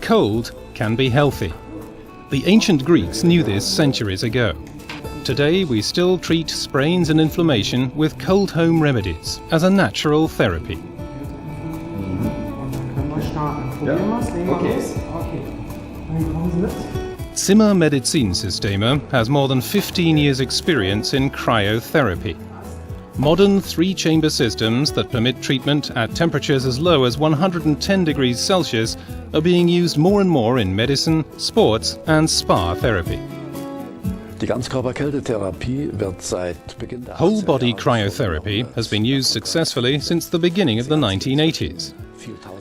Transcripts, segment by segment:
cold can be healthy. The ancient Greeks knew this centuries ago. Today we still treat sprains and inflammation with cold home remedies as a natural therapy. Zimmer Medizinsysteme has more than 15 years' experience in cryotherapy. Modern 3-chamber systems that permit treatment at temperatures as low as 110 degrees Celsius are being used more and more in medicine, sports and spa therapy. Whole-body cryotherapy has been used successfully since the beginning of the 1980s.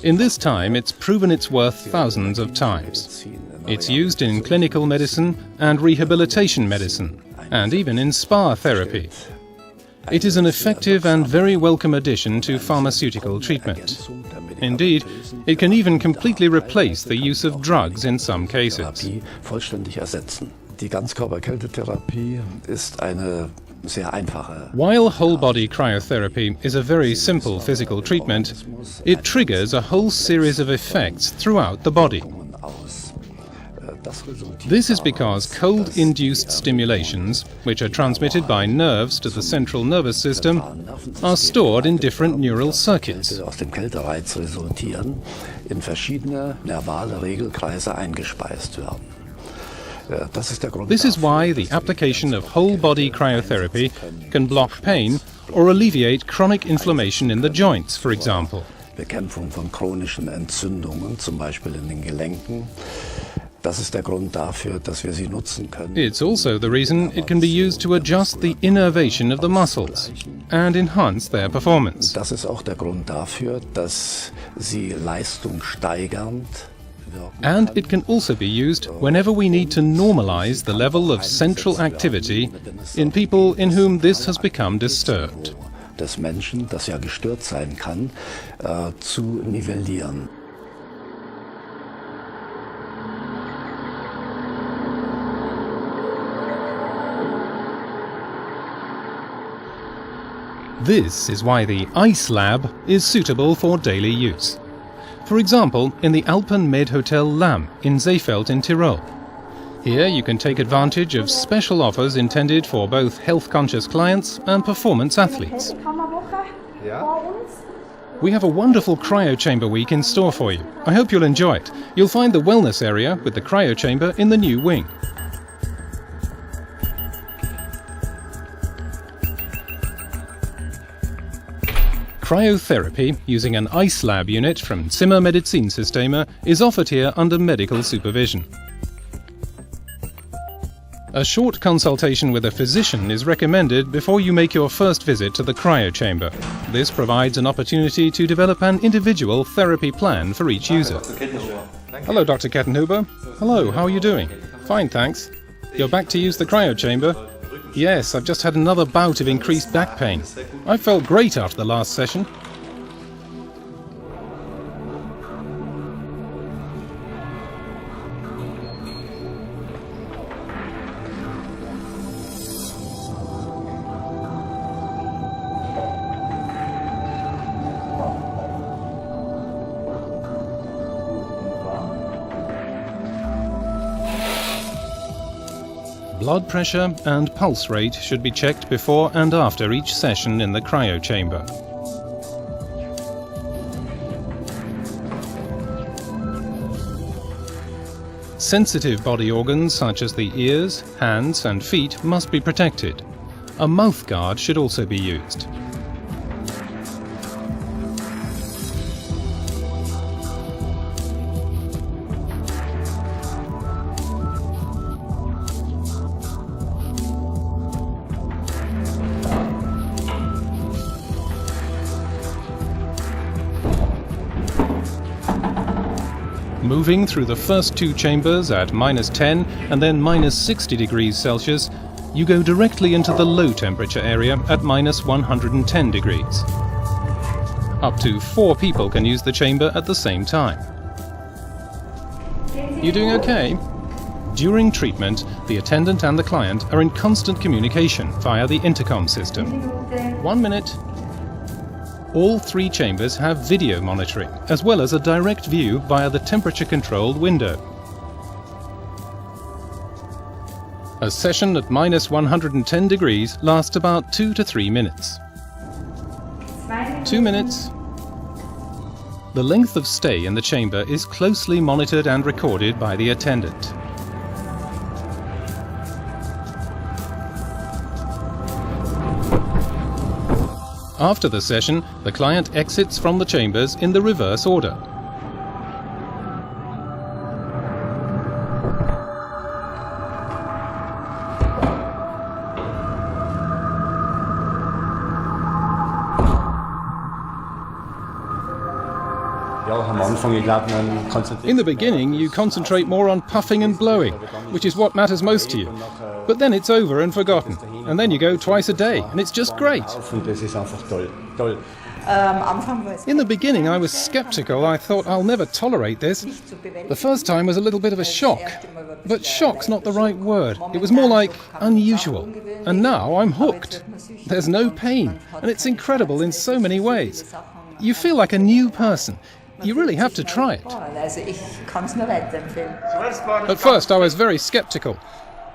In this time, it's proven its worth thousands of times. It's used in clinical medicine and rehabilitation medicine, and even in spa therapy. It is an effective and very welcome addition to pharmaceutical treatment. Indeed, it can even completely replace the use of drugs in some cases. While whole-body cryotherapy is a very simple physical treatment, it triggers a whole series of effects throughout the body. This is because cold-induced stimulations, which are transmitted by nerves to the central nervous system, are stored in different neural circuits. This is why the application of whole-body cryotherapy can block pain or alleviate chronic inflammation in the joints, for example. Bekämpfung von chronischen Entzündungen, zum Beispiel in den Gelenken. Das ist der Grund dafür, dass wir sie nutzen können. It's also the reason it can be used to adjust the innervation of the muscles and enhance their performance. Das ist auch der Grund dafür, dass sie Leistung steigernd wirken. And it can also be used whenever we need to normalize the level of central activity in people in whom this has become disturbed. Des Menschen, das ja gestört sein kann, zu nivellieren. This is why the Icelab is suitable for daily use. For example, in the Alpen Med Hotel Lamm in Seefeld in Tyrol. Here you can take advantage of special offers intended for both health-conscious clients and performance athletes. We have a wonderful cryo chamber week in store for you. I hope you'll enjoy it. You'll find the wellness area with the cryo chamber in the new wing. Cryotherapy using an Icelab unit from Zimmer Medizinsysteme is offered here under medical supervision. A short consultation with a physician is recommended before you make your first visit to the cryo chamber. This provides an opportunity to develop an individual therapy plan for each user. Hello, Dr. Kettenhuber. Hello, how are you doing? Fine, thanks. You're back to use the cryo chamber? Yes, I've just had another bout of increased back pain. I felt great after the last session. Blood pressure and pulse rate should be checked before and after each session in the cryo chamber. Sensitive body organs such as the ears, hands and feet must be protected. A mouth guard should also be used. Moving through the first two chambers at -10 and then -60 degrees Celsius, you go directly into the low temperature area at -110 degrees. Up to 4 people can use the chamber at the same time. You doing okay? During treatment, the attendant and the client are in constant communication via the intercom system. 1 minute. All 3 chambers have video monitoring, as well as a direct view via the temperature-controlled window. A session at minus 110 degrees lasts about 2 to 3 minutes. 2 minutes. The length of stay in the chamber is closely monitored and recorded by the attendant. After the session, the client exits from the chambers in the reverse order. In the beginning, you concentrate more on puffing and blowing, which is what matters most to you. But then it's over and forgotten. And then you go twice a day, and it's just great. In the beginning, I was skeptical. I thought, I'll never tolerate this. The first time was a little bit of a shock. But shock's not the right word. It was more like unusual. And now I'm hooked. There's no pain, and it's incredible in so many ways. You feel like a new person. You really have to try it. At first I was very skeptical.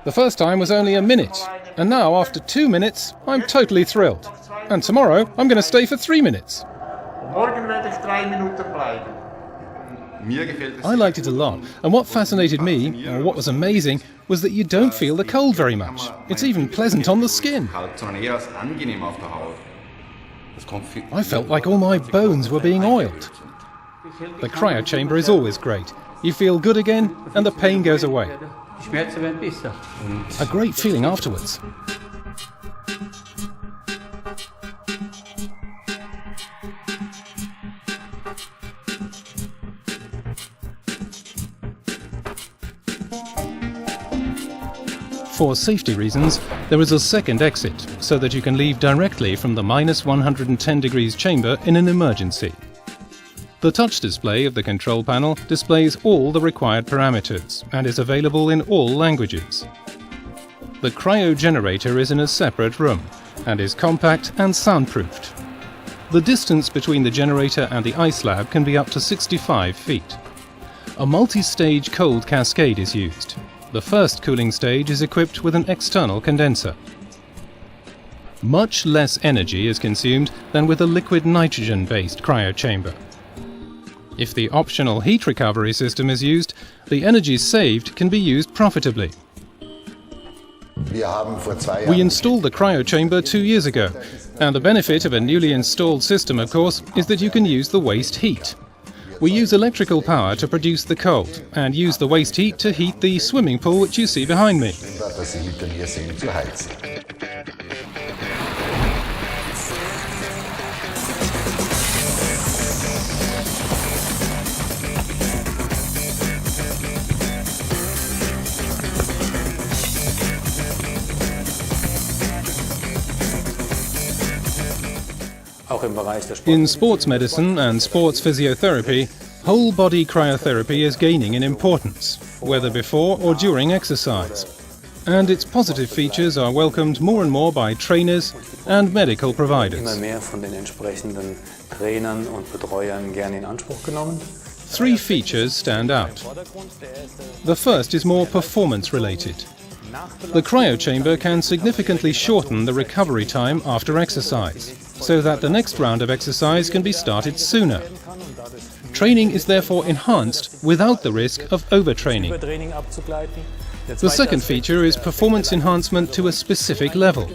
The first time was only a minute, and now after 2 minutes I'm totally thrilled. And tomorrow I'm going to stay for 3 minutes. I liked it a lot, and what fascinated me, or what was amazing, was that you don't feel the cold very much. It's even pleasant on the skin. I felt like all my bones were being oiled. The cryo chamber is always great. You feel good again, and the pain goes away. A great feeling afterwards. For safety reasons, there is a second exit, so that you can leave directly from the minus 110 degrees chamber in an emergency. The touch display of the control panel displays all the required parameters and is available in all languages. The cryo generator is in a separate room and is compact and soundproofed. The distance between the generator and the Icelab can be up to 65 feet. A multi-stage cold cascade is used. The first cooling stage is equipped with an external condenser. Much less energy is consumed than with a liquid nitrogen-based cryo chamber. If the optional heat recovery system is used, the energy saved can be used profitably. We installed the cryo chamber 2 years ago, and the benefit of a newly installed system, of course, is that you can use the waste heat. We use electrical power to produce the cold, and use the waste heat to heat the swimming pool which you see behind me. In sports medicine and sports physiotherapy, whole-body cryotherapy is gaining in importance, whether before or during exercise. And its positive features are welcomed more and more by trainers and medical providers. 3 features stand out. The first is more performance-related. The cryo chamber can significantly shorten the recovery time after exercise, so that the next round of exercise can be started sooner. Training is therefore enhanced without the risk of overtraining. The second feature is performance enhancement to a specific level.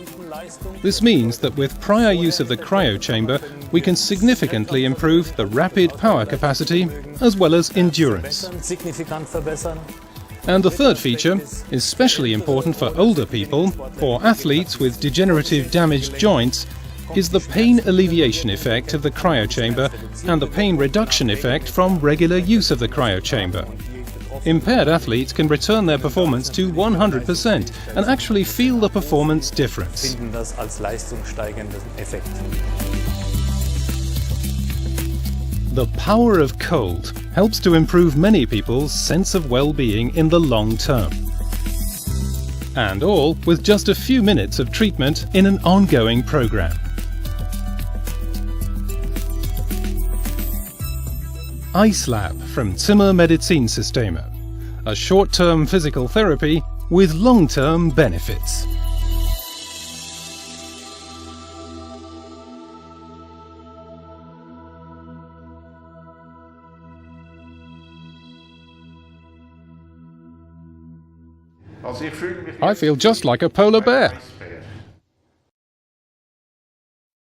This means that with prior use of the cryo chamber, we can significantly improve the rapid power capacity as well as endurance. And the third feature, especially important for older people or athletes with degenerative damaged joints, is the pain alleviation effect of the cryo chamber and the pain reduction effect from regular use of the cryo chamber. Impaired athletes can return their performance to 100% and actually feel the performance difference. The power of cold helps to improve many people's sense of well-being in the long term. And all with just a few minutes of treatment in an ongoing program. Icelab from Zimmer Medizinsysteme, a short-term physical therapy with long-term benefits. I feel just like a polar bear.